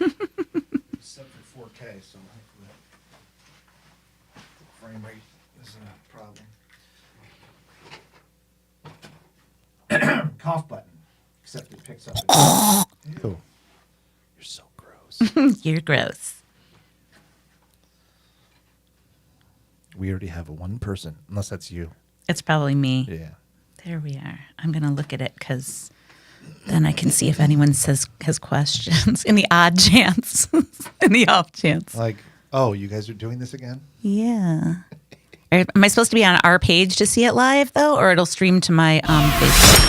Except for 4K, so hopefully the frame rate isn't a problem. Cough button, except it picks up. Ew. You're so gross. You're gross. We already have one person, unless that's you. It's probably me. Yeah. There we are. I'm going to look at it because then I can see if anyone has questions in the odd chance, in the off chance. Like, oh, you guys are doing this again? Yeah. Am I supposed to be on our page to see it live, though, or it'll stream to my Facebook?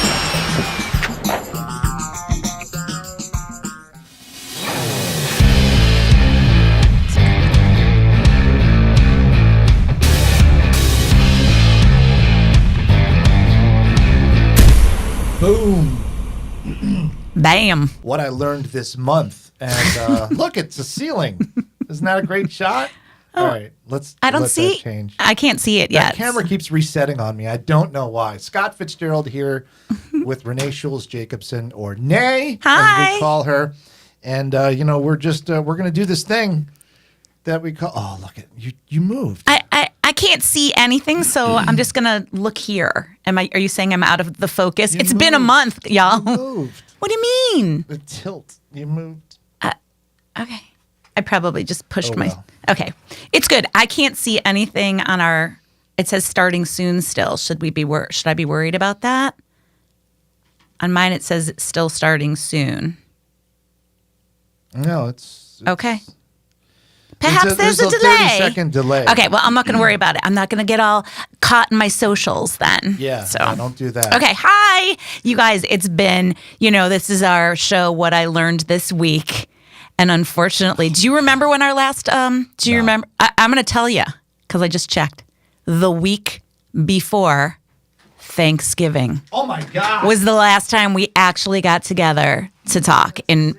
Boom. Bam. What I learned this month. And look, it's a ceiling. Isn't that a great shot? All right, let's I don't let see. that change. I can't see it That yet. camera keeps resetting on me. I don't know why. Scott Fitzgerald here with Renee Schulz Jacobson, or Nay, Hi. as we call her. And, we're just, we're going to do this thing that we call, oh, look at you moved. I can't see anything, so I'm just gonna look here. Are you saying I'm out of the focus? It's been a month, y'all. You moved. What do you mean? The tilt. You moved. Okay. I probably just pushed well. Okay. It's good. I can't see anything on our. It says starting soon still. Should I be worried about that? On mine it says it's still starting soon. No, it's Okay. Perhaps there's a delay. 30-second delay. Okay, well, I'm not going to worry about it. I'm not going to get all caught in my socials then. Yeah, so no, don't do that. Okay, hi. You guys, it's been, this is our show, What I Learned This Week. And unfortunately, do you remember when our last, you remember? I'm going to tell you, because I just checked. The week before Thanksgiving. Oh, my God. Was the last time we actually got together to talk on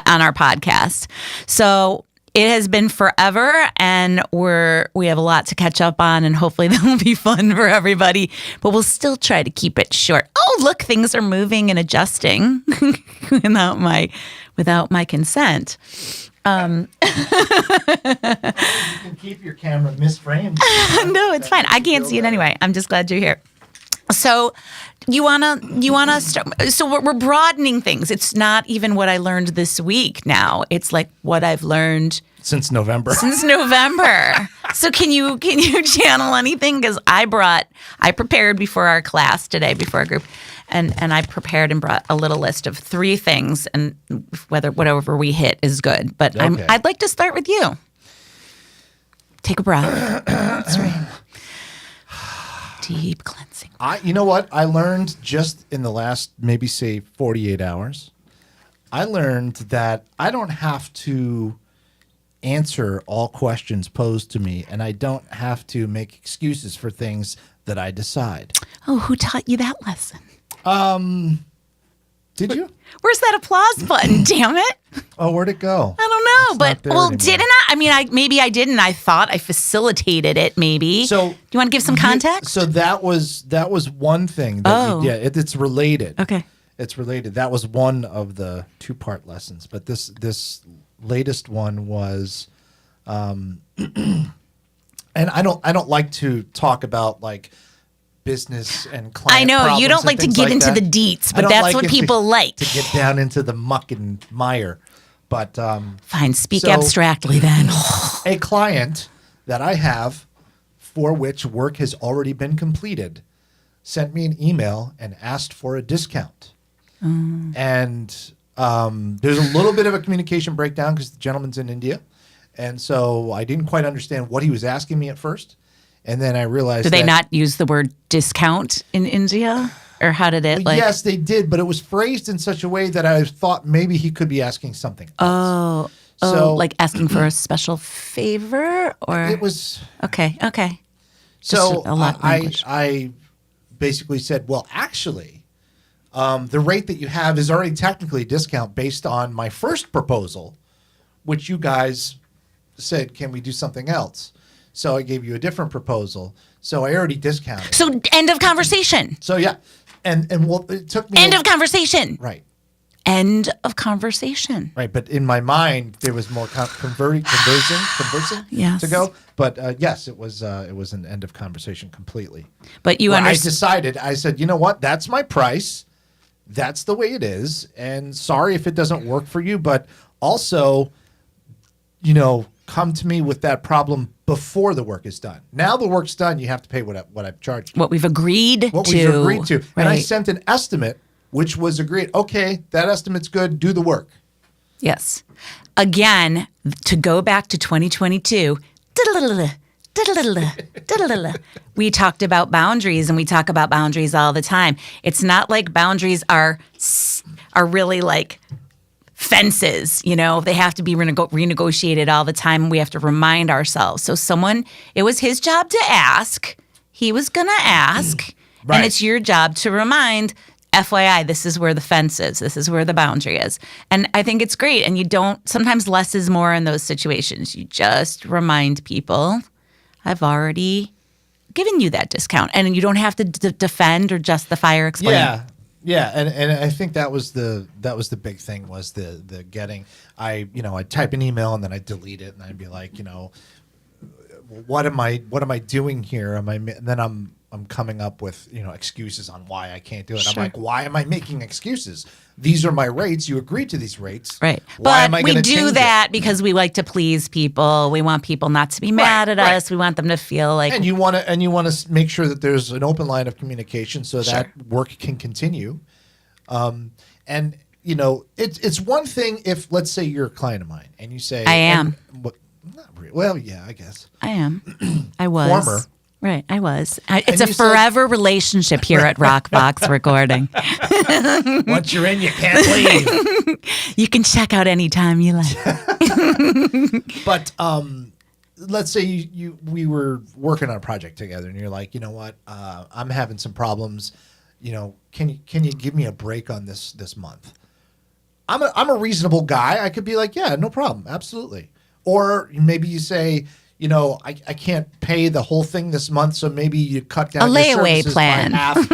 our podcast. So it has been forever, and we have a lot to catch up on, and hopefully that will be fun for everybody. But we'll still try to keep it short. Oh, look, things are moving and adjusting without my consent. You can keep your camera misframed. No, it's fine. I can't see it anyway. I'm just glad you're here. So you wanna start? So we're broadening things. It's not even what I learned this week now. It's like what I've learned Since November. So can you channel anything? Because I prepared before our class today, before our group, and I prepared and brought a little list of 3 things, and whatever we hit is good. But Okay. I'd like to start with you. Take a breath. That's right. Deep cleansing. You know what? I learned just in the last maybe say 48 hours. I learned that I don't have to answer all questions posed to me, and I don't have to make excuses for things that I decide. Oh, who taught you that lesson? Did you? Where's that applause button? Damn it! Oh, where'd it go? I don't know, It's but not there anymore. didn't I? I mean, maybe I didn't. I thought I facilitated it. Maybe. So, do you want to give some context? So that was one thing. That it's related. Okay. It's related. That was one of the 2-part lessons, but this latest one was, and I don't like to talk about like business and client. I know problems you don't and like to things get like into that. the deets, I but don't that's like what it people like. to get down into the muck and mire. But Fine, speak so- abstractly then. a client that I have for which work has already been completed sent me an email and asked for a discount. And there's a little bit of a communication breakdown because the gentleman's in India. And so I didn't quite understand what he was asking me at first. And then I realized Do they that, not use the word discount in India? Or how did it yes, they did, but it was phrased in such a way that I thought maybe he could be asking something else. Oh, like asking for a special favor, or It was... okay. So Just a lot of language. I basically said, well, actually, the rate that you have is already technically a discount based on my first proposal, which you guys said, can we do something else? So I gave you a different proposal. So I already discounted. So end of conversation. So yeah, and well, it took me End of conversation. right. End of conversation. Right, but in my mind, there was more conversing Yes. to go. But yes, it was an end of conversation completely. But you I understand. I said, you know what? That's my price. That's the way it is. And sorry if it doesn't work for you, but also, come to me with that problem before the work is done. Now the work's done, you have to pay what I've charged you. What we've agreed to. What we've agreed to. And I Right. sent an estimate, which was agreed. Okay, that estimate's good. Do the work. Yes. Again, to go back to 2022, we talked about boundaries, and we talk about boundaries all the time. It's not like boundaries are really like fences, they have to be renegotiated all the time. We have to remind ourselves. So it was his job to ask. He was going to ask, Right. and it's your job to remind, FYI, this is where the fence is. This is where the boundary is. And I think it's great. And sometimes less is more in those situations. You just remind people, I've already given you that discount. And you don't have to defend or justify or explain. Yeah, and I think that was the big thing, was the getting. I'd type an email and then I'd delete it, and I'd be like, what am I doing here? And then I'm coming up with excuses on why I can't do it. Sure. I'm like, why am I making excuses? These are my rates. You agreed to these rates. Right. Why am I But we gonna do change that it? because we like to please people. We want people not to be mad at right. us. We want them to feel like And you want to make sure that there's an open line of communication so Sure. that work can continue. And it's one thing if, let's say, you're a client of mine and you say, I am. Not really. Well, yeah, I guess. I am. I was. Former. Right, I was. It's you a said- forever relationship here at Rockbox Recording. Once you're in, you can't leave. You can check out anytime you like. But let's say we were working on a project together, and you're like, you know what, I'm having some problems. Can you give me a break on this month? I'm a reasonable guy. I could be like, yeah, no problem, absolutely. Or maybe you say, I can't pay the whole thing this month, so maybe you cut down A your layaway services plan. by half.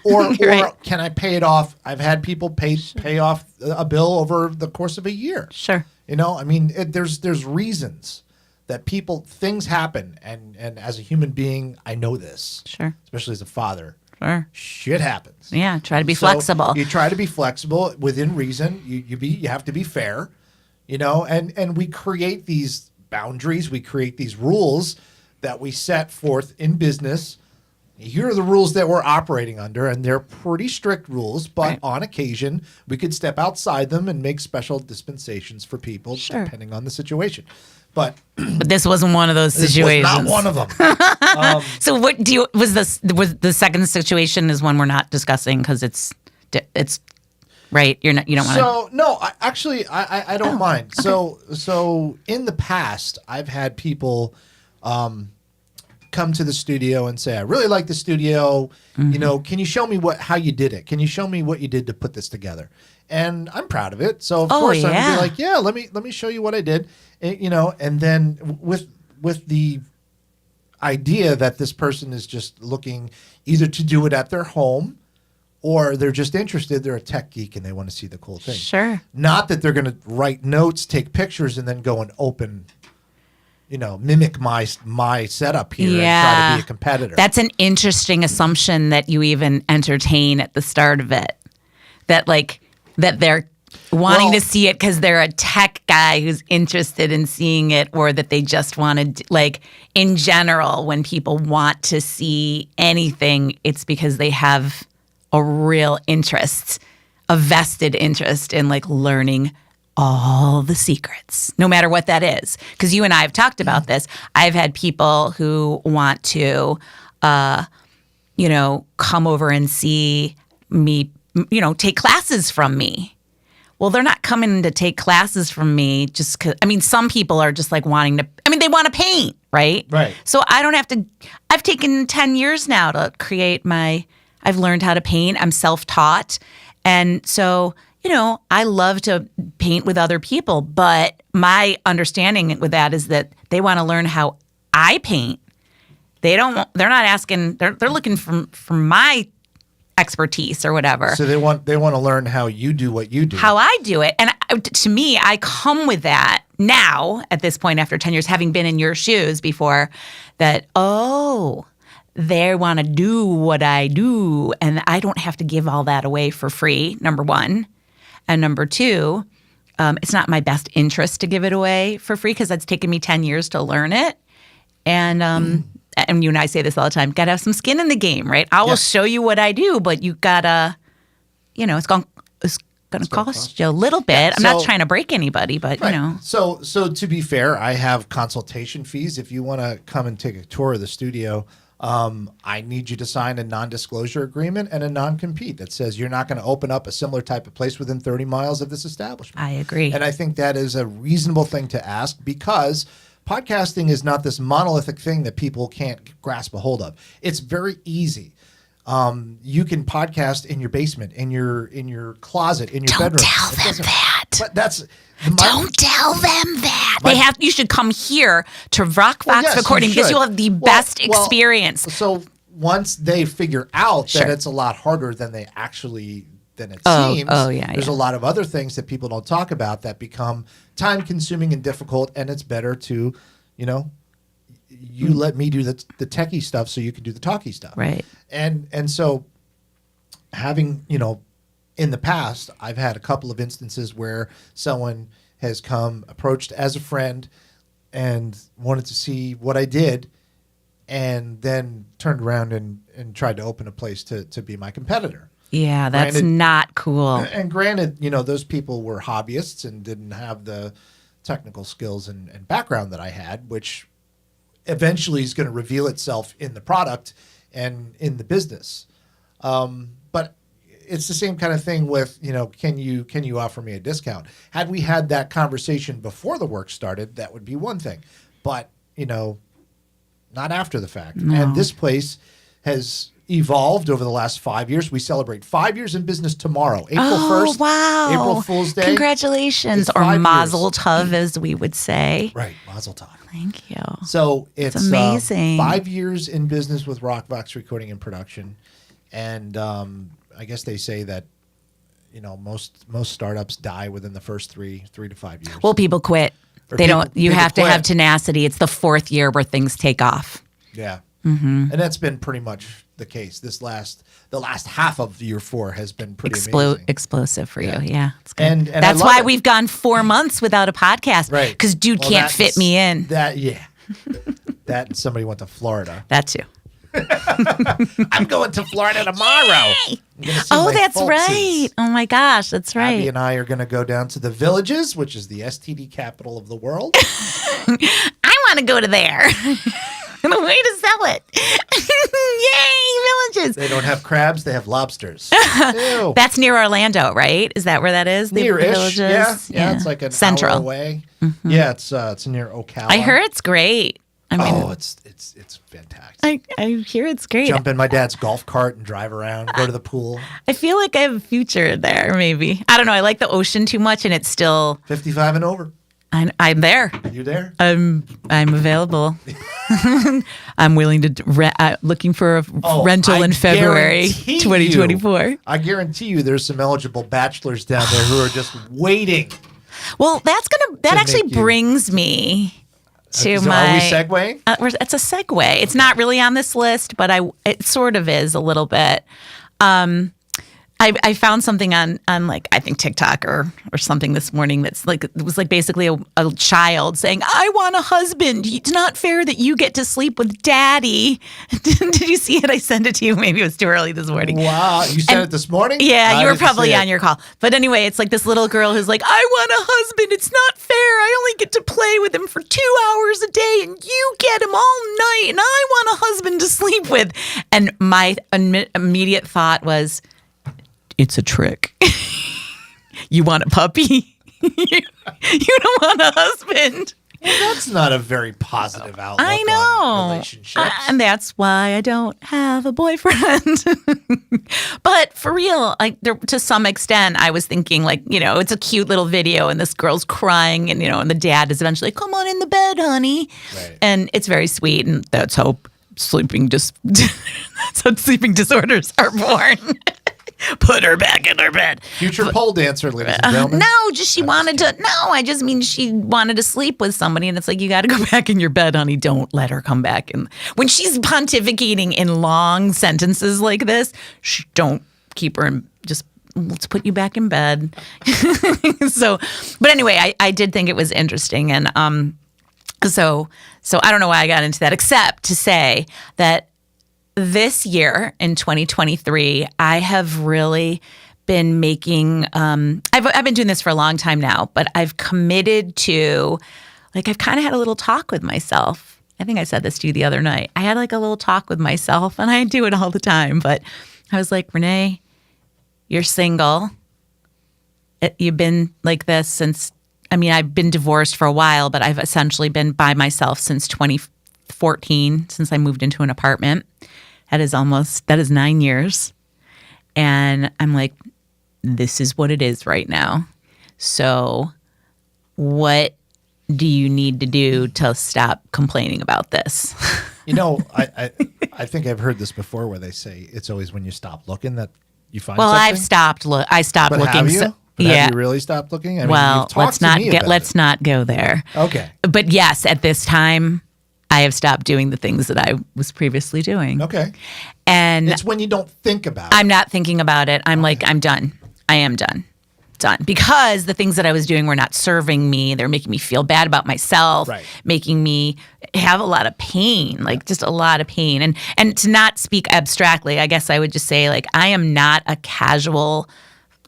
Or Right. can I pay it off? I've had people pay off a bill over the course of a year. Sure. There's reasons that things happen, and as a human being, I know this. Sure. Especially as a father. Sure. Shit happens. Yeah, try to be So flexible. You try to be flexible within reason. You have to be fair, and we create these boundaries, we create these rules that we set forth in business. Here are the rules that we're operating under, and they're pretty strict rules, but Right. on occasion we could step outside them and make special dispensations for people Sure. depending on the situation. But But this wasn't one of those this was situations. not one of them. So what was the second situation is one we're not discussing because it's right. You don't want to. So no, I don't mind. Okay. So in the past, I've had people come to the studio and say, "I really like the studio. Mm-hmm. Can you show me how you did it? Can you show me what you did to put this together?" And I'm proud of it. So of course I'm gonna yeah. be like, "Yeah, let me show you what I did." And then with the idea that this person is just looking either to do it at their home, or they're just interested. They're a tech geek and they want to see the cool thing. Sure. Not that they're going to write notes, take pictures, and then go and open, mimic my setup here and try to be a competitor. That's an interesting assumption that you even entertain at the start of it. That they're wanting to see it because they're a tech guy who's interested in seeing it, or that they just want to, in general, when people want to see anything, it's because they have a real interest, a vested interest in learning all the secrets, no matter what that is. Because you and I have talked about this. I've had people who want to, come over and see me, take classes from me. Well, they're not coming to take classes from me just because, some people are just wanting to, they want to paint, right? Right. So I don't have to, I've taken 10 years now to create I've learned how to paint. I'm self-taught. And so, I love to paint with other people, but my understanding with that is that they want to learn how I paint. They're not asking, they're looking for my expertise or whatever. So they want to learn how you do what you do. How I do it. And to me, I come with that now at this point after 10 years, having been in your shoes before, that, they want to do what I do. And I don't have to give all that away for free, number one. And number two, it's not my best interest to give it away for free because that's taken me 10 years to learn it. And you and I say this all the time, got to have some skin in the game, right? I will show you what I do, but you got to, it's going to cost you a little bit. Yeah, I'm not trying to break anybody, but, right. So to be fair, I have consultation fees. If you want to come and take a tour of the studio, I need you to sign a non-disclosure agreement and a non-compete that says you're not going to open up a similar type of place within 30 miles of this establishment. I agree. And I think that is a reasonable thing to ask because podcasting is not this monolithic thing that people can't grasp a hold of. It's very easy. You can podcast in your basement, in your closet, in your bedroom. Don't tell them that. But don't tell them that. You should come here to Rock Fox Recording because you'll have the best experience. So once they figure out that it's a lot harder than it seems. There's a lot of other things that people don't talk about that become time consuming and difficult, and it's better to, you let me do the techie stuff so you can do the talky stuff. Right. And so having, in the past, I've had a couple of instances where someone has approached as a friend and wanted to see what I did and then turned around and tried to open a place to be my competitor. Yeah, that's not cool. And granted, those people were hobbyists and didn't have the technical skills and background that I had, which eventually is going to reveal itself in the product and in the business. But it's the same kind of thing with, can you offer me a discount? Had we had that conversation before the work started, that would be one thing. But, not after the fact. No. And this place has evolved over the last 5 years. We celebrate 5 years in business tomorrow, April 1st. Wow. April Fool's Day. Congratulations, or Mazel Tov, as we would say. Right, Mazel Tov. Thank you. So it's amazing. 5 years in business with Rock Fox Recording and Production. And I guess they say that, most startups die within the first 3 to 5 years. Well, people quit. You have to have tenacity. It's the fourth year where things take off. Yeah. Mm-hmm. And that's been pretty much the case. The last half of year 4 has been pretty amazing. Explosive for you. Yeah. It's good. And that's why we've gone 4 months without a podcast. Right. Because dude can't fit me in. That and somebody went to Florida. That too. I'm going to Florida tomorrow. Oh, that's right. Oh my gosh, that's right. Abby and I are going to go down to the Villages, which is the STD capital of the world. I want to go to there. The way to sell it. Yay, Villages. They don't have crabs, they have lobsters. Ew. That's near Orlando, right? Is that where that is? Near-ish. Yeah, it's like an Central. hour away. Mm-hmm. Yeah, it's near Ocala. I heard it's great. I mean, it's fantastic. I hear it's great. Jump in my dad's golf cart and drive around, go to the pool. I feel like I have a future there, maybe. I don't know. I like the ocean too much, and it's still 55 and over. I'm there. You're there? I'm available. I'm willing to looking for a rental in February 2024. I guarantee you there's some eligible bachelors down there who are just waiting. Well, that actually brings me to my. Are we segueing? It's a segue. It's not really on this list, but it sort of is a little bit. I found something on like, I think TikTok or something this morning that's like, it was like basically a child saying, I want a husband. It's not fair that you get to sleep with daddy. Did you see it? I sent it to you. Maybe it was too early this morning. Wow. You sent it this morning? Yeah, you were probably on your call. But anyway, it's like this little girl who's like, I want a husband. It's not fair. I only get to play with him for 2 hours a day and you get him all night and I want a husband to sleep with. And my immediate thought was, it's a trick. You want a puppy? You don't want a husband. Well, that's not a very positive outlook I know. on relationships. And that's why I don't have a boyfriend. But for real, to some extent, I was thinking it's a cute little video and this girl's crying and, and the dad is eventually, come on in the bed, honey. Right. And it's very sweet and let's hope sleeping that's how sleeping disorders are born. Put her back in her bed. Future pole dancer, ladies and gentlemen. No, she wanted to. No, I just mean she wanted to sleep with somebody, and it's like, you got to go back in your bed, honey. Don't let her come back. And when she's pontificating in long sentences like this, don't keep her in. Just let's put you back in bed. But anyway, I did think it was interesting, and so I don't know why I got into that, except to say that this year in 2023, I have really been making, I've been doing this for a long time now, but I've committed to, like, I've kind of had a little talk with myself. I think I said this to you the other night. I had like a little talk with myself, and I do it all the time, but I was like, Renee, you're single. You've been like this since, I've been divorced for a while, but I've essentially been by myself since 2014, since I moved into an apartment. That is 9 years. And I'm like, this is what it is right now. So what do you need to do to stop complaining about this? I think I've heard this before where they say it's always when you stop looking that you find something. I've stopped. I stopped But looking. have you? Have you really stopped looking? Let's not go there. Okay. But yes, at this time, I have stopped doing the things that I was previously doing. Okay. And it's when you don't think about it. I'm not thinking about it. I'm like, I'm done. I am done. Done. Because the things that I was doing were not serving me. They're making me feel bad about myself, right. Making me have a lot of pain, like just a lot of pain. And to not speak abstractly, I guess I would just say, like, I am not a casual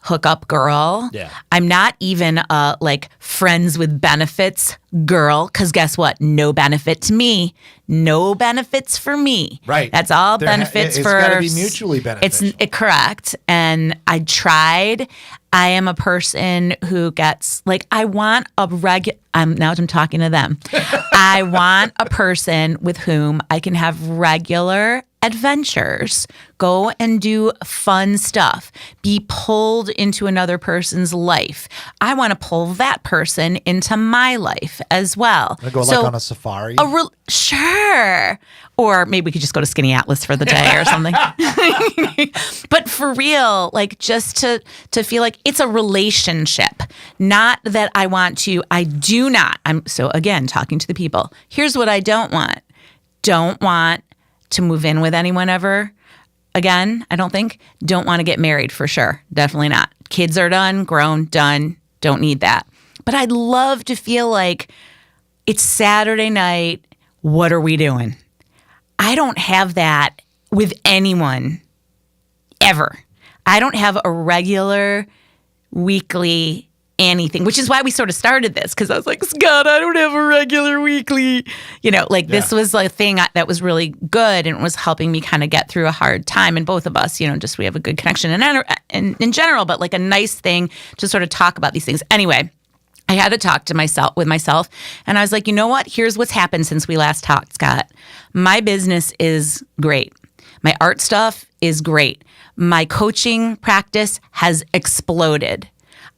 hookup girl. Yeah. I'm not even a like friends with benefits girl, because guess what? No benefit to me. No benefits for me. Right. That's all benefits it's for. It's got to be mutually beneficial. It's correct. And I tried. I am a person who gets like, I want a now I'm talking to them. I want a person with whom I can have regular adventures, go and do fun stuff, be pulled into another person's life. I want to pull that person into my life as well. Go like on a safari? Sure. Or maybe we could just go to Skinny Atlas for the day or something. But for real, like just to feel like it's a relationship, not that I do not. So again, talking to the people, here's what I don't want. Don't want to move in with anyone ever again, I don't think. Don't want to get married for sure. Definitely not. Kids are done, grown, done. Don't need that. But I'd love to feel like it's Saturday night. What are we doing? I don't have that with anyone ever. I don't have a regular weekly anything, which is why we sort of started this, because I was like, Scott, I don't have a regular weekly, this was a thing that was really good and was helping me kind of get through a hard time. And both of us, just we have a good connection and in general, but like a nice thing to sort of talk about these things. Anyway, I had to talk with myself, and I was like, you know what? Here's what's happened since we last talked, Scott. My business is great. My art stuff is great. My coaching practice has exploded.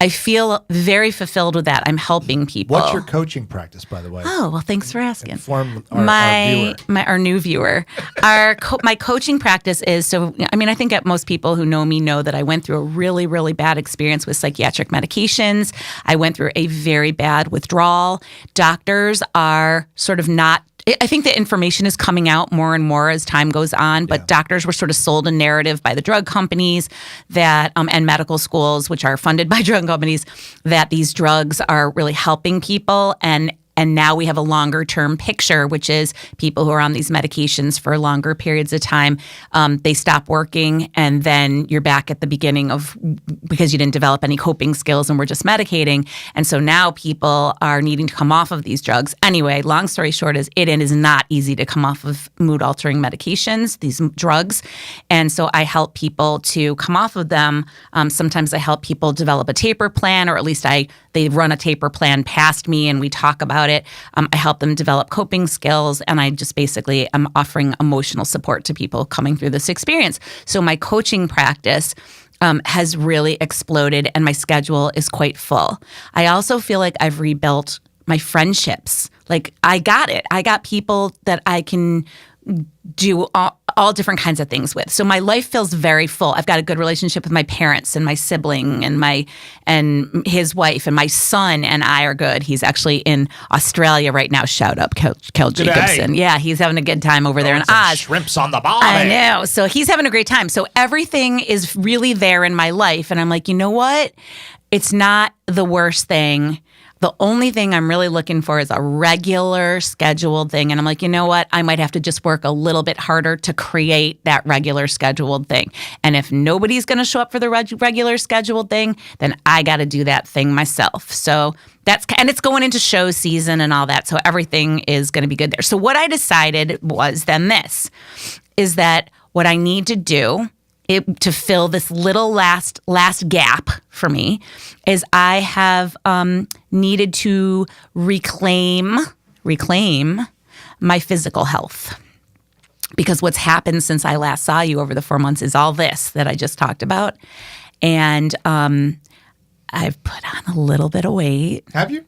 I feel very fulfilled with that. I'm helping people. What's your coaching practice, by the way? Oh, well, thanks for asking. Inform our new viewer. My coaching practice is, I think that most people who know me know that I went through a really, really bad experience with psychiatric medications. I went through a very bad withdrawal. Doctors are sort of not, I think the information is coming out more and more as time goes on, but doctors were sort of sold a narrative by the drug companies that, and medical schools, which are funded by drug companies, that these drugs are really helping people. And now we have a longer term picture, which is people who are on these medications for longer periods of time, they stop working, and then you're back at the beginning because you didn't develop any coping skills and we're just medicating. And so now people are needing to come off of these drugs. Anyway, long story short is it is not easy to come off of mood altering medications, these drugs. And so I help people to come off of them. Sometimes I help people develop a taper plan, or at least they run a taper plan past me and we talk about it. I help them develop coping skills, and I just basically am offering emotional support to people coming through this experience. So my coaching practice has really exploded, and my schedule is quite full. I also feel like I've rebuilt my friendships. Like I got it. I got people that I can do all different kinds of things with. So my life feels very full. I've got a good relationship with my parents and my sibling and his wife, and my son and I are good. He's actually in Australia right now. Shout out Kel Jacobson. Yeah, he's having a good time over there in Oz. Shrimps on the barbie. I know. So he's having a great time. So everything is really there in my life. And I'm like, you know what? It's not the worst thing. The only thing I'm really looking for is a regular scheduled thing. And I'm like, you know what? I might have to just work a little bit harder to create that regular scheduled thing. And if nobody's going to show up for the regular scheduled thing, then I got to do that thing myself. So and it's going into show season and all that. So everything is going to be good there. So what I decided was then this is that what I need to do to fill this little last gap for me is I have needed to reclaim my physical health. Because what's happened since I last saw you over the 4 months is all this that I just talked about. And I've put on a little bit of weight. Have you?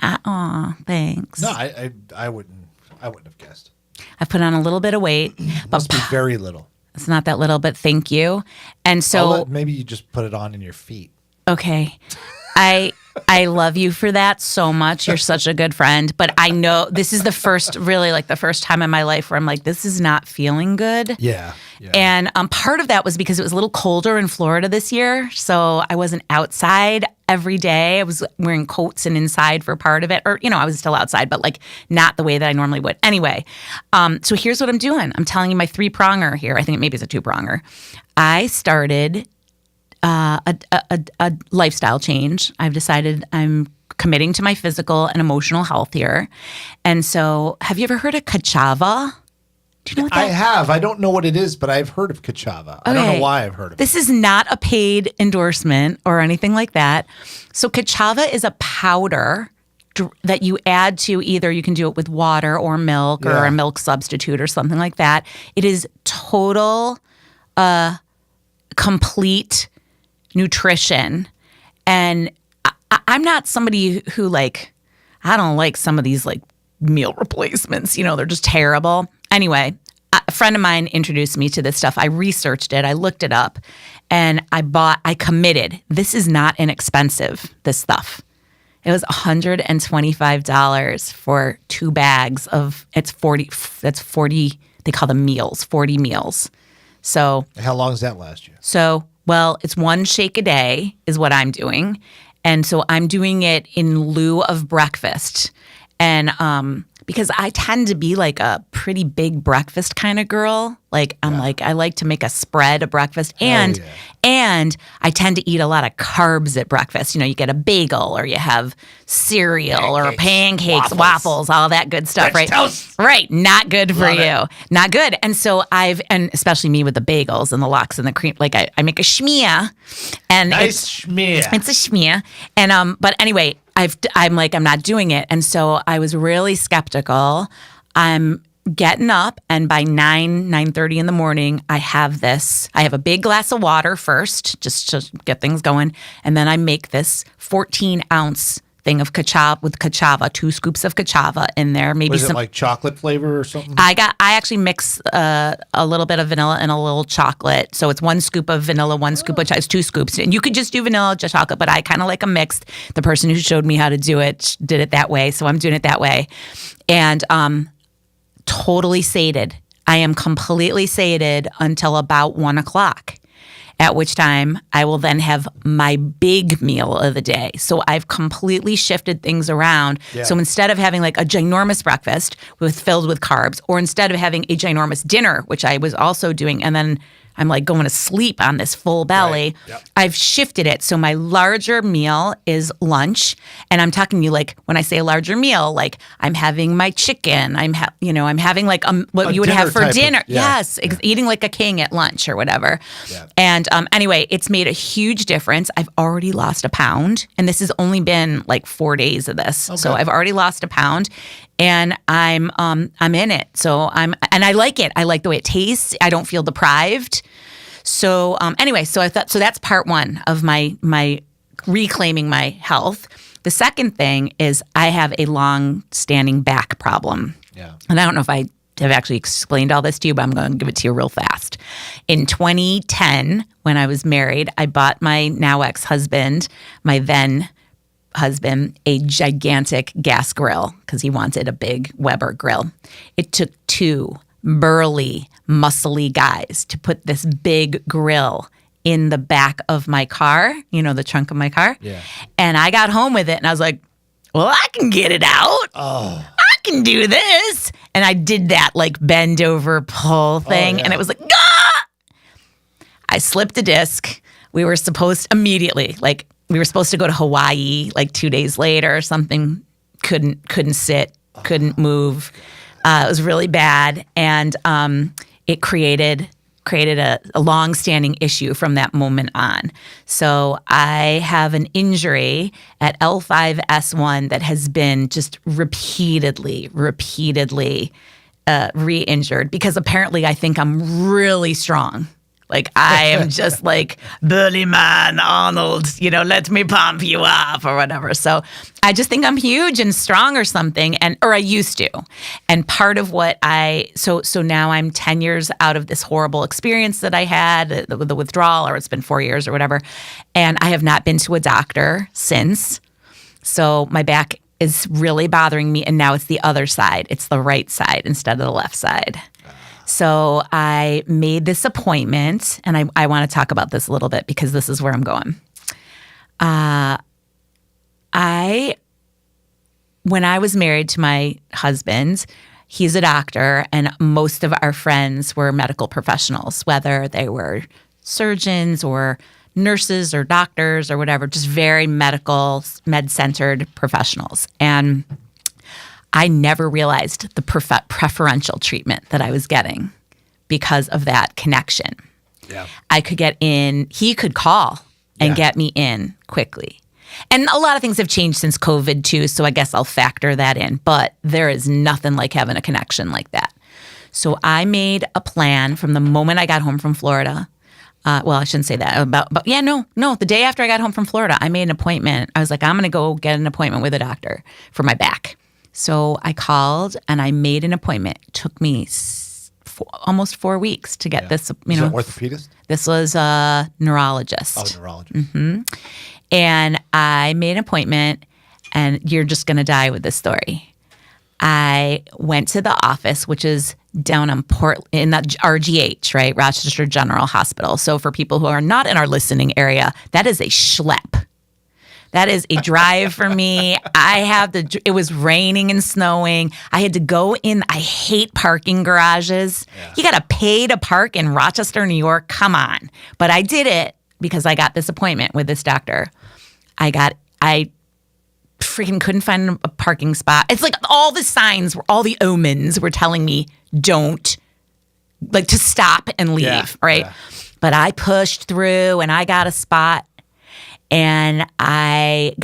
Thanks. No, I wouldn't have guessed. I've put on a little bit of weight. Must be very little. It's not that little, but thank you. And so maybe you just put it on in your feet. Okay. I love you for that so much. You're such a good friend. But I know this is the first time in my life where I'm like, this is not feeling good. Yeah. And part of that was because it was a little colder in Florida this year. So I wasn't outside every day. I was wearing coats and inside for part of it. Or, I was still outside, but like not the way that I normally would. Anyway, so here's what I'm doing. I'm telling you my 3-pronger here. I think maybe it's a 2-pronger. I started a lifestyle change. I've decided I'm committing to my physical and emotional health here. And so have you ever heard of Kachava? Do you know what that is? I have. I don't know what it is, but I've heard of Kachava. Okay. I don't know why I've heard of it. This is not a paid endorsement or anything like that. So Kachava is a powder that you add to either you can do it with water or milk or a milk substitute or something like that. It is total, complete nutrition. And I'm not somebody who I don't like some of these meal replacements. They're just terrible. Anyway, a friend of mine introduced me to this stuff. I researched it. I looked it up and I committed. This is not inexpensive, this stuff. It was $125 for 2 bags of, that's 40, they call them meals, 40 meals. So. How long does that last you? So, well, it's 1 shake a day is what I'm doing. And so I'm doing it in lieu of breakfast. And because I tend to be a pretty big breakfast kind of girl. I like to make a spread of breakfast. And I tend to eat a lot of carbs at breakfast. You get a bagel or you have cereal or pancakes, waffles, all that good stuff, French right? Toast. Right. Not good for you. Not good. And so and especially me with the bagels and the lox and the cream, I make a schmear. And nice schmear. It's a schmear. And but anyway, I'm not doing it. And so I was really skeptical. I'm getting up and by 9:30 in the morning, I have a big glass of water first, just to get things going. And then I make this 14-ounce thing of Kachava, 2 scoops of Kachava in there. Maybe was it like chocolate flavor or something? I actually mix a little bit of vanilla and a little chocolate. So it's 1 scoop of vanilla, 1 scoop of chocolate. It's 2 scoops. And you could just do vanilla, just chocolate, but I kind of like a mixed. The person who showed me how to do it did it that way. So I'm doing it that way. And totally sated. I am completely sated until about 1 o'clock. At which time I will then have my big meal of the day. So I've completely shifted things around. Yeah. So instead of having a ginormous breakfast filled with carbs, or instead of having a ginormous dinner, which I was also doing, and then I'm going to sleep on this full belly. Right. Yep. I've shifted it. So my larger meal is lunch. And I'm talking to you when I say a larger meal, I'm having my chicken. I'm having what you would have for dinner. Yes. Yeah. Eating like a king at lunch or whatever. Yeah. And anyway, it's made a huge difference. I've already lost 1 pound. And this has only been 4 days of this. Okay. So I've already lost 1 pound. And I'm in it. So and I like it. I like the way it tastes. I don't feel deprived. So anyway, so I thought, so that's part 1 of my reclaiming my health. The second thing is I have a long-standing back problem. Yeah. And I don't know if I have actually explained all this to you, but I'm going to give it to you real fast. In 2010, when I was married, I bought my now ex-husband, my then husband, a gigantic gas grill because he wanted a big Weber grill. It took 2 burly, muscly guys to put this big grill in the back of my car, the trunk of my car. Yeah. And I got home with it and I was like, well, I can get it out. Oh. I can do this. And I did that like bend over pull thing. yeah. And it was like, ah! I slipped a disc. We were supposed to go to Hawaii like 2 days later or something. Couldn't sit, couldn't move. It was really bad. And it created a long-standing issue from that moment on. So I have an injury at L5-S1 that has been just repeatedly re-injured because apparently I think I'm really strong. Like I am just like Burly Man Arnold, let me pump you up or whatever. So I just think I'm huge and strong or something, or I used to. And part of what so now I'm 10 years out of this horrible experience that I had, the withdrawal, or it's been 4 years or whatever. And I have not been to a doctor since. So my back is really bothering me. And now it's the other side. It's the right side instead of the left side. So I made this appointment, and I want to talk about this a little bit because this is where I'm going. When I was married to my husband, he's a doctor, and most of our friends were medical professionals, whether they were surgeons or nurses or doctors or whatever, just very med-centered professionals. And I never realized the preferential treatment that I was getting because of that connection. Yeah. I could get in, he could call and get me in quickly. And a lot of things have changed since COVID too, so I guess I'll factor that in. But there is nothing like having a connection like that. So I made a plan from the moment I got home from Florida. Well, I shouldn't say that. But the day after I got home from Florida, I made an appointment. I was like, I'm going to go get an appointment with a doctor for my back. So I called and I made an appointment. It took me almost 4 weeks to get this. Is it an orthopedist? This was a neurologist. Oh, neurologist. Mm-hmm. And I made an appointment, and you're just going to die with this story. I went to the office, which is down in the RGH, right? Rochester General Hospital. So for people who are not in our listening area, that is a schlep. That is a drive for me. It was raining and snowing. I had to go in. I hate parking garages. Yeah. You got to pay to park in Rochester, New York. Come on. But I did it because I got this appointment with this doctor. I freaking couldn't find a parking spot. It's like all the signs, all the omens were telling me to stop and leave, right? Yeah. But I pushed through and I got a spot. And I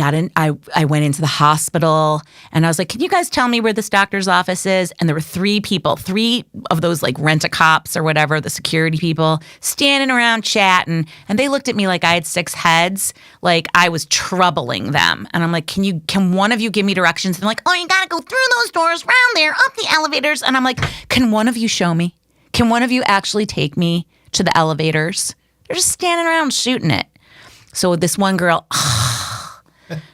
went into the hospital and I was like, can you guys tell me where this doctor's office is? And there were 3 people, 3 of those like rent-a-cops or whatever, the security people, standing around chatting. And they looked at me like I had 6 heads, like I was troubling them. And I'm like, can one of you give me directions? And they're like, oh, you got to go through those doors, round there, up the elevators. And I'm like, can one of you show me? Can one of you actually take me to the elevators? They're just standing around shooting it. So this one girl,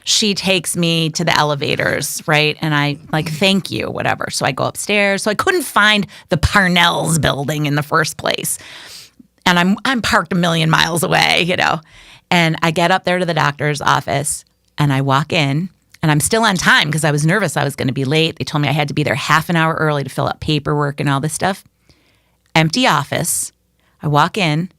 she takes me to the elevators, right? And I like, thank you, whatever. So I go upstairs. So I couldn't find the Parnell's building in the first place. And I'm parked a million miles away, And I get up there to the doctor's office and I walk in and I'm still on time because I was nervous I was going to be late. They told me I had to be there half an hour early to fill out paperwork and all this stuff. Empty office. I walk in.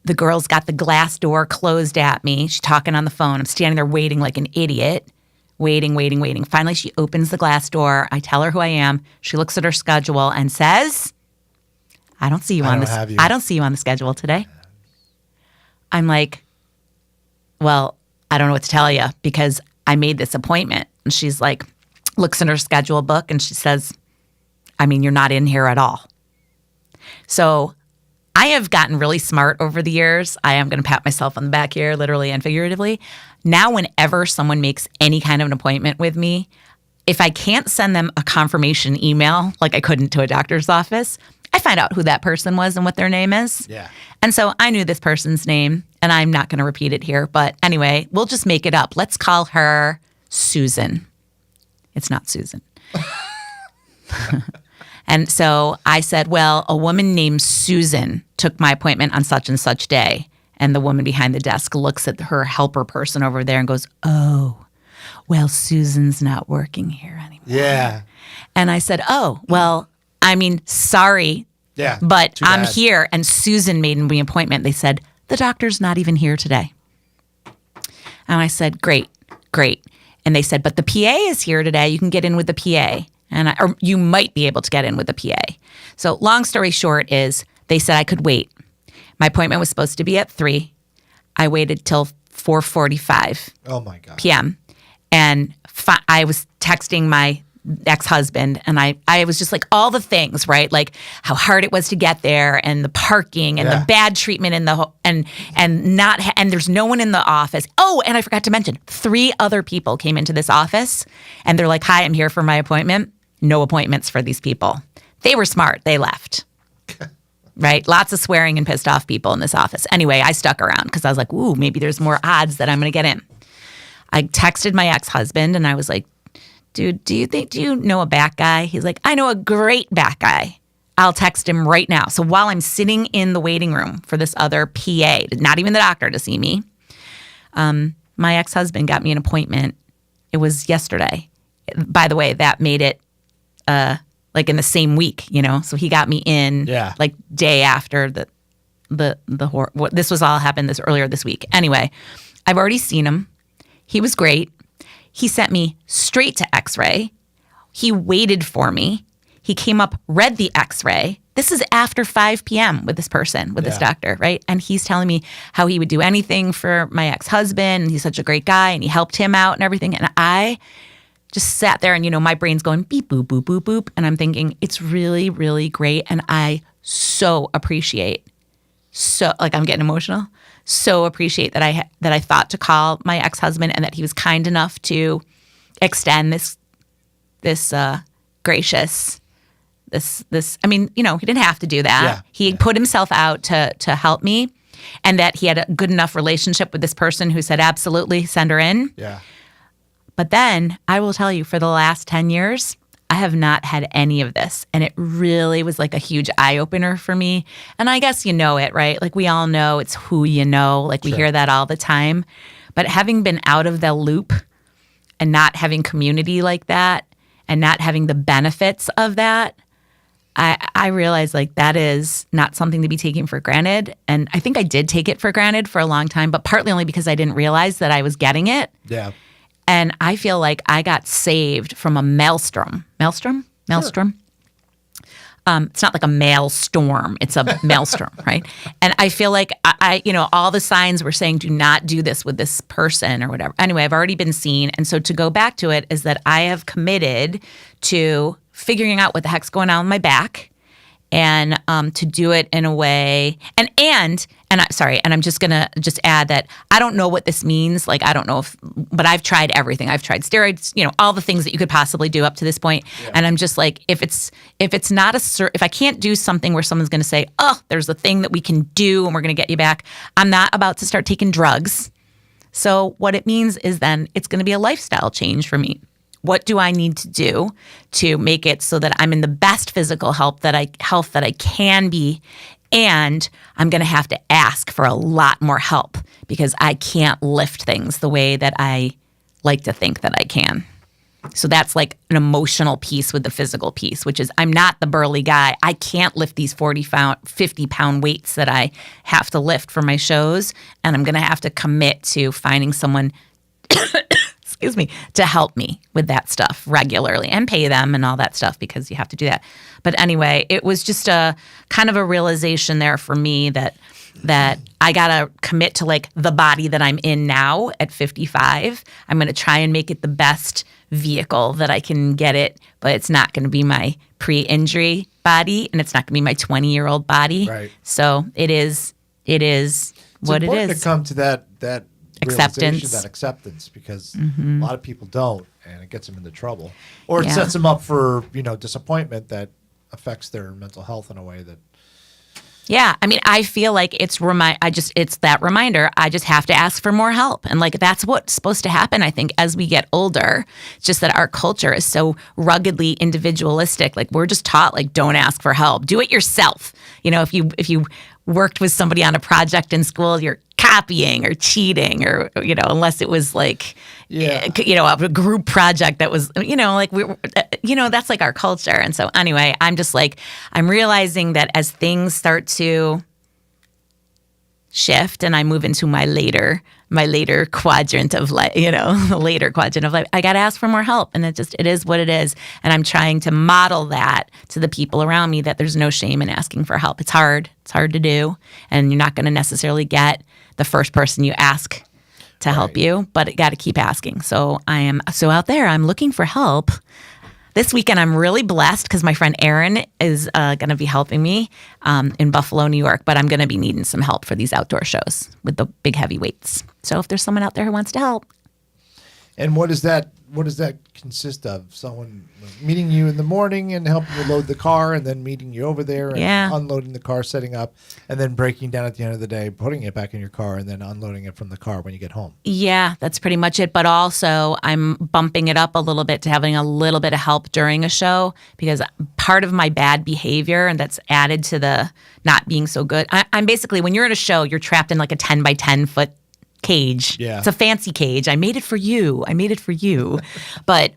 The girl's got the glass door closed at me. She's talking on the phone. I'm standing there waiting like an idiot. Waiting. Finally, she opens the glass door. I tell her who I am. She looks at her schedule and says, I don't see you on the schedule today. I'm like, well, I don't know what to tell you because I made this appointment. And she's like, looks in her schedule book and she says, you're not in here at all. So I have gotten really smart over the years. I am going to pat myself on the back here, literally and figuratively. Now, whenever someone makes any kind of an appointment with me, if I can't send them a confirmation email like I couldn't to a doctor's office, I find out who that person was and what their name is. Yeah. And so I knew this person's name, and I'm not going to repeat it here. But anyway, we'll just make it up. Let's call her Susan. It's not Susan. And so I said, well, a woman named Susan took my appointment on such and such day. And the woman behind the desk looks at her helper person over there and goes, oh, well, Susan's not working here anymore. Yeah. And I said, oh, well, I mean, sorry, Yeah. but Too I'm bad. here. And Susan made me an appointment. They said, the doctor's not even here today. And I said, great. And they said, but the PA is here today. You can get in with the PA. Or you might be able to get in with the PA. So long story short is they said I could wait. My appointment was supposed to be at 3. I waited till 4:45 Oh my God. p.m. And I was texting my ex-husband, and I was just like all the things, right? Like how hard it was to get there, and the parking, and Yeah. the bad treatment in the and there's no one in the office. Oh, and I forgot to mention, 3 other people came into this office, and they're like, "Hi, I'm here for my appointment." No appointments for these people. They were smart. They left. Right? Lots of swearing and pissed off people in this office. Anyway, I stuck around because I was like, ooh, maybe there's more odds that I'm going to get in. I texted my ex-husband and I was like, dude, do you know a back guy? He's like, I know a great back guy. I'll text him right now. So while I'm sitting in the waiting room for this other PA, not even the doctor to see me, my ex-husband got me an appointment. It was yesterday. By the way, that made it like in the same week, So he got me in like day after this was all happened earlier this week. Anyway, I've already seen him. He was great. He sent me straight to X-ray. He waited for me. He came up, read the X-ray. This is after 5 p.m. with this person, with this doctor, right? And he's telling me how he would do anything for my ex-husband. And he's such a great guy, and he helped him out and everything. And I just sat there and, my brain's going beep, boop, boop, boop, boop. And I'm thinking, it's really, really great. And I so appreciate, I'm getting emotional, so appreciate that I thought to call my ex-husband and that he was kind enough to extend this gracious, I mean, he didn't have to do that. Yeah. He put himself out to help me, and that he had a good enough relationship with this person who said, absolutely, send her in. Yeah. But then I will tell you, for the last 10 years, I have not had any of this. And it really was like a huge eye-opener for me. And I guess you know it, right? Like we all know it's who you know. Like we hear that all the time. But having been out of the loop and not having community like that and not having the benefits of that, I realized like that is not something to be taken for granted. And I think I did take it for granted for a long time, but partly only because I didn't realize that I was getting it. Yeah. And I feel like I got saved from a maelstrom. Maelstrom? Maelstrom? It's not like a maelstrom. It's a maelstrom, right? And I feel like I all the signs were saying, do not do this with this person or whatever. Anyway, I've already been seen. And so to go back to it is that I have committed to figuring out what the heck's going on with my back, and to do it in a way, and I'm just gonna add that I don't know what this means. Like I don't know but I've tried everything. I've tried steroids, all the things that you could possibly do up to this point. Yeah. And I'm just like, if I can't do something where someone's gonna say, oh, there's a thing that we can do and we're gonna get you back, I'm not about to start taking drugs. So what it means is then it's gonna be a lifestyle change for me. What do I need to do to make it so that I'm in the best physical health that I can be? And I'm going to have to ask for a lot more help because I can't lift things the way that I like to think that I can. So that's like an emotional piece with the physical piece, which is I'm not the burly guy. I can't lift these 50-pound weights that I have to lift for my shows. And I'm going to have to commit to finding someone to help me with that stuff regularly and pay them and all that stuff because you have to do that. But anyway, it was just a kind of a realization there for me that I got to commit to like the body that I'm in now at 55. I'm going to try and make it the best vehicle that I can get it, but it's not going to be my pre-injury body and it's not going to be my 20-year-old body. Right. So it is what it It's important is. to come to that Acceptance. that acceptance, because a lot of people don't, and it gets them into trouble, or it Yeah. sets them up for disappointment that affects their mental health in a way that. Yeah, I mean, I feel like it's that reminder. I just have to ask for more help, and like that's what's supposed to happen. I think as we get older, it's just that our culture is so ruggedly individualistic. Like we're just taught, like, don't ask for help, do it yourself. If you worked with somebody on a project in school, you're copying or cheating, or unless it was like a group project that was like that's like our culture. And so anyway, I'm realizing that as things start to shift and I move into my later quadrant of life, the later quadrant of life, I got to ask for more help. And it is what it is. And I'm trying to model that to the people around me, that there's no shame in asking for help. It's hard to do. And you're not going to necessarily get the first person you ask to help you, but you got to keep asking. So out there, I'm looking for help. This weekend, I'm really blessed because my friend Erin is going to be helping me in Buffalo, New York, but I'm going to be needing some help for these outdoor shows with the big heavy weights. So if there's someone out there who wants to help. And what does that consist of? Someone meeting you in the morning and helping you load the car, and then meeting you over there and unloading the car, setting up, and then breaking down at the end of the day, putting it back in your car, and then unloading it from the car when you get home. Yeah, that's pretty much it. But also I'm bumping it up a little bit to having a little bit of help during a show, because part of my bad behavior, and that's added to the not being so good. I'm basically, when you're at a show, you're trapped in like a 10 by 10 foot cage. Yeah. It's a fancy cage. I made it for you. But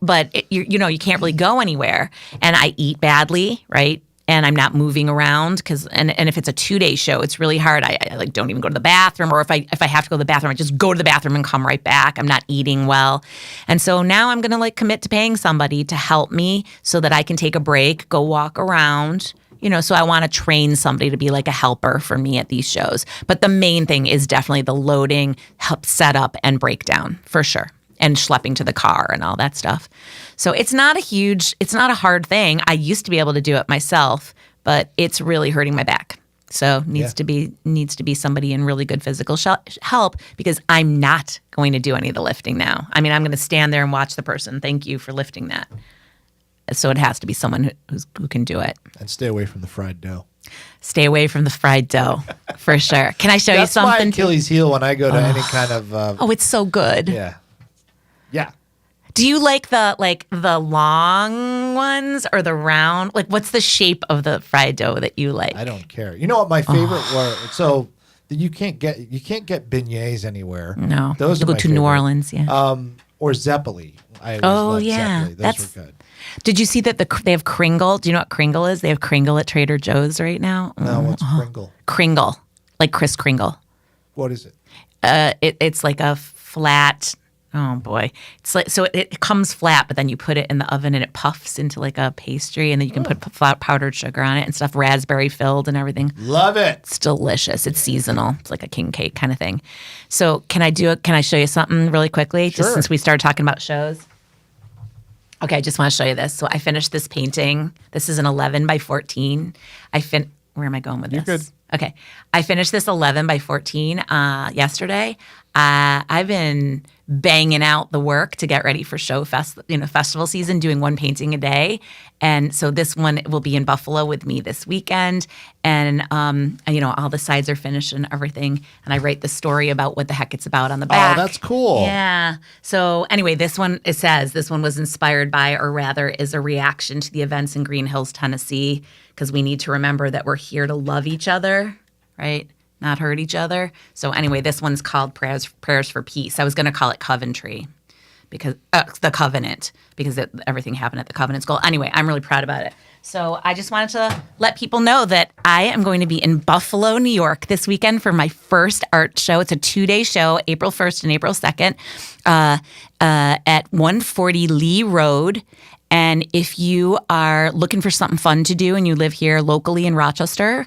you can't really go anywhere. And I eat badly, right? And I'm not moving around because if it's a 2-day show, it's really hard. I like don't even go to the bathroom, or if I have to go to the bathroom, I just go to the bathroom and come right back. I'm not eating well. And so now I'm going to like commit to paying somebody to help me so that I can take a break, go walk around. So I want to train somebody to be like a helper for me at these shows. But the main thing is definitely the loading, help set up, and breakdown for sure. And schlepping to the car and all that stuff. So it's not a hard thing. I used to be able to do it myself, but it's really hurting my back. So needs to be somebody in really good physical help, because I'm not going to do any of the lifting now. I mean, I'm going to stand there and watch the person. Thank you for lifting that. So it has to be someone who can do it. And stay away from the fried dough. Stay away from the fried dough, for sure. Can I show you something? That's my Achilles heel when I go to any kind of. It's so good. Yeah. Yeah. Do you like the long ones or the round? Like, what's the shape of the fried dough that you like? I don't care. You know what my favorite were? So you can't get beignets anywhere. No, those you are go my to favorite. New Orleans, yeah. Or Zeppeli. I always loved Zeppeli. Those were good. Did you see that they have Kringle? Do you know what Kringle is? They have Kringle at Trader Joe's right now. No, what's Kringle? Kringle, like Kris Kringle. What is it? It's like a flat. Oh boy, it's like, so it comes flat, but then you put it in the oven and it puffs into like a pastry, and then you can put powdered sugar on it and stuff, raspberry filled and everything. Love it. It's delicious. It's seasonal. It's like a king cake kind of thing. So can I show you something really quickly? Sure. Just since we started talking about shows. Okay, I just want to show you this. So I finished this painting. This is an 11 by 14. Where am I going with this? You're good. Okay. I finished this 11 by 14 yesterday. I've been banging out the work to get ready for festival season, doing one painting a day. And so this one will be in Buffalo with me this weekend. And all the sides are finished and everything. And I write the story about what the heck it's about on the back. Oh, that's cool. Yeah. So anyway, this one was inspired by, or rather is a reaction to the events in Green Hills, Tennessee, because we need to remember that we're here to love each other, right? Not hurt each other. So anyway, this one's called Prayers for Peace. I was going to call it Coventry, because the Covenant, because everything happened at the Covenant School. Anyway, I'm really proud about it. So I just wanted to let people know that I am going to be in Buffalo, New York this weekend for my first art show. It's a 2-day show, April 1st and April 2nd, at 140 Lee Road. And if you are looking for something fun to do and you live here locally in Rochester,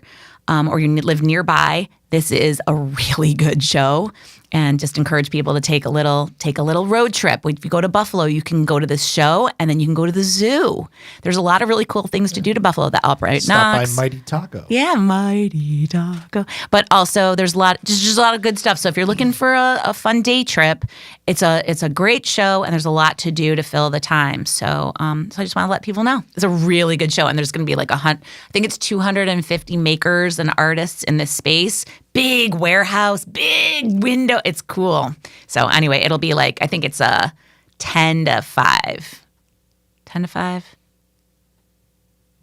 or you live nearby, this is a really good show. and just encourage people to take a little road trip. If you go to Buffalo, you can go to this show, and then you can go to the zoo. There's a lot of really cool things to do to Buffalo. The Albright Stop Knox. by Mighty Taco. Yeah, Mighty Taco. But also, there's just a lot of good stuff. So if you're looking for a fun day trip, it's a great show, and there's a lot to do to fill the time. So I just want to let people know it's a really good show, and there's going to be like I think it's 250 makers and artists in this space. Big warehouse, big window. It's cool. So anyway, it'll be like, I think it's 10 to 5. 10 to 5?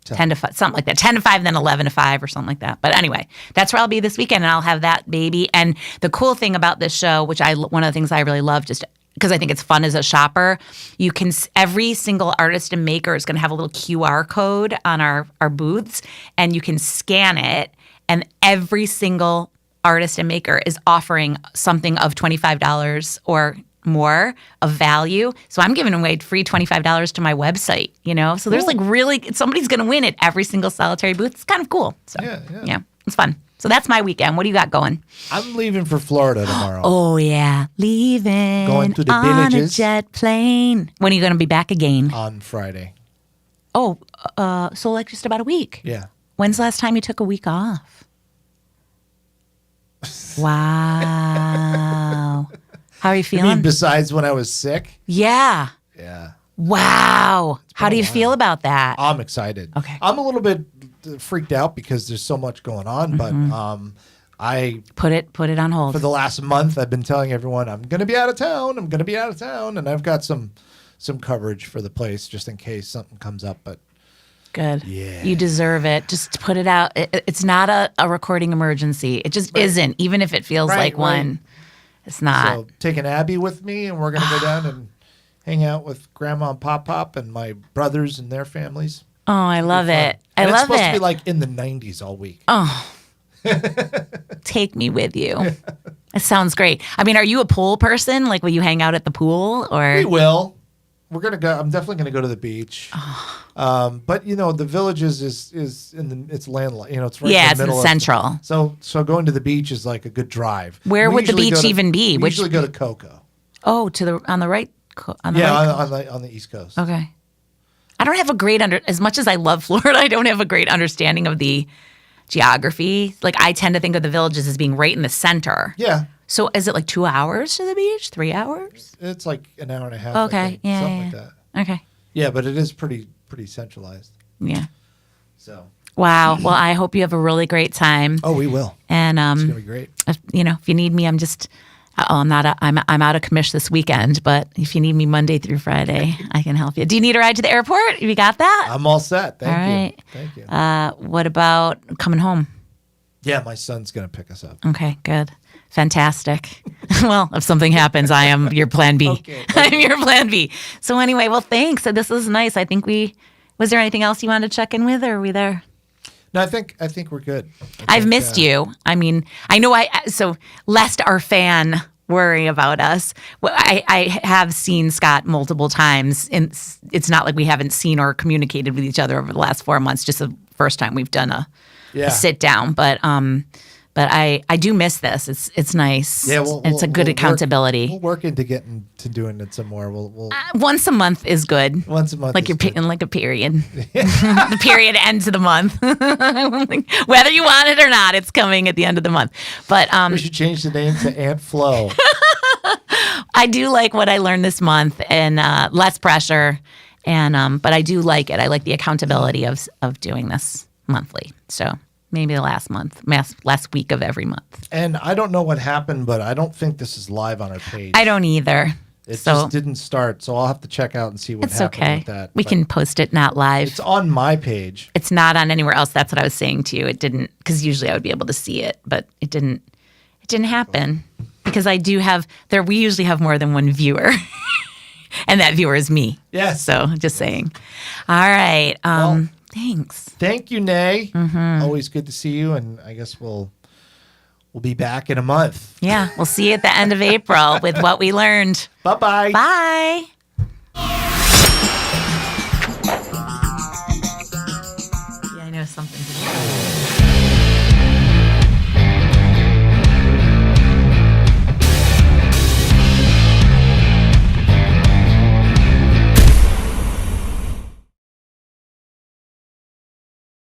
10 to 5, something like that. 10 to 5, then 11 to 5 or something like that. But anyway, that's where I'll be this weekend, and I'll have that baby. And the cool thing about this show, one of the things I really love, just because I think it's fun as a shopper, every single artist and maker is going to have a little QR code on our booths, and you can scan it, and every single artist and maker is offering something of $25 or more of value. So I'm giving away free $25 to my website, So there's like really, somebody's going to win at every single solitary booth. It's kind of cool. So yeah, it's fun. So that's my weekend. What do you got going? I'm leaving for Florida tomorrow. Oh yeah, leaving. Going to the on villages. a jet plane. When are you going to be back again? On Friday. Oh, so like just about a week. Yeah. When's the last time you took a week off? Wow. How are you feeling? I mean, besides when I was sick? Yeah. Yeah. Wow. How do you feel about that? I'm excited. Okay. I'm a little bit freaked out because there's so much going on, but I put it on hold. For the last month, I've been telling everyone I'm going to be out of town. I'm going to be out of town, and I've got some coverage for the place just in case something comes up. But good. Yeah. You deserve it. Just put it out. It's not a recording emergency. It just isn't, even if it feels like one. It's not. So taking Abby with me, and we're going to go down and hang out with Grandma and Pop and my brothers and their families. Oh, I love it. I love it. It's supposed to be like in the 90s all week. Oh. Take me with you. It sounds great. I mean, are you a pool person? Like, will you hang out at the pool or? We will. We're gonna go. I'm definitely gonna go to the beach. But the Villages is it's landlocked. It's right in the middle it's central. So going to the beach is like a good drive. Where would the beach even be? We usually go to Cocoa. Oh, on the right. On the East Coast. Okay. I don't have a great as much as I love Florida, I don't have a great understanding of the geography. Like, I tend to think of the Villages as being right in the center. Yeah. So is it like 2 hours to the beach? 3 hours? It's like an hour and a half. Okay. Something like that. Okay. Yeah, but it is pretty centralized. Yeah. So. Wow. Well, I hope you have a really great time. Oh, we will. And it's gonna be great. If you need me, I'm out of commish this weekend, but if you need me Monday through Friday, I can help you. Do you need a ride to the airport? Have you got that? I'm all set. Thank you. Right. Thank you. What about coming home? Yeah, my son's going to pick us up. Okay, good. Fantastic. Well, if something happens, I am your plan B. Okay. I'm your plan B. So anyway, well, thanks. This was nice. I think was there anything else you wanted to check in with, or are we there? No, I think we're good. I've missed you. I mean, I know so lest our fan worry about us, I have seen Scott multiple times, and it's not like we haven't seen or communicated with each other over the last 4 months, just the first time we've done a sit down. But I do miss this. It's nice. Yeah, it's a good accountability. We'll work into getting to doing it some more. We'll once a month is good. Once a month, like like a period. The period ends of the month. Whether you want it or not, it's coming at the end of the month. But we should change the name to Aunt Flo. I do like what I learned this month, and less pressure. And but I do like it. I like the accountability of doing this monthly. So. Maybe the last week of every month. And I don't know what happened, but I don't think this is live on our page. I don't either. It just didn't start, so I'll have to check out and see what happened with that. We can post it not live. It's on my page. It's not on anywhere else. That's what I was saying to you. It didn't, because usually I would be able to see it, but it didn't happen because we usually have more than one viewer. And that viewer is me. Yes. So just saying. All right. Thanks. Thank you, Nay. Mm-hmm. Always good to see you, and I guess we'll be back in a month. Yeah, we'll see you at the end of April with what we learned. Bye-bye. Bye.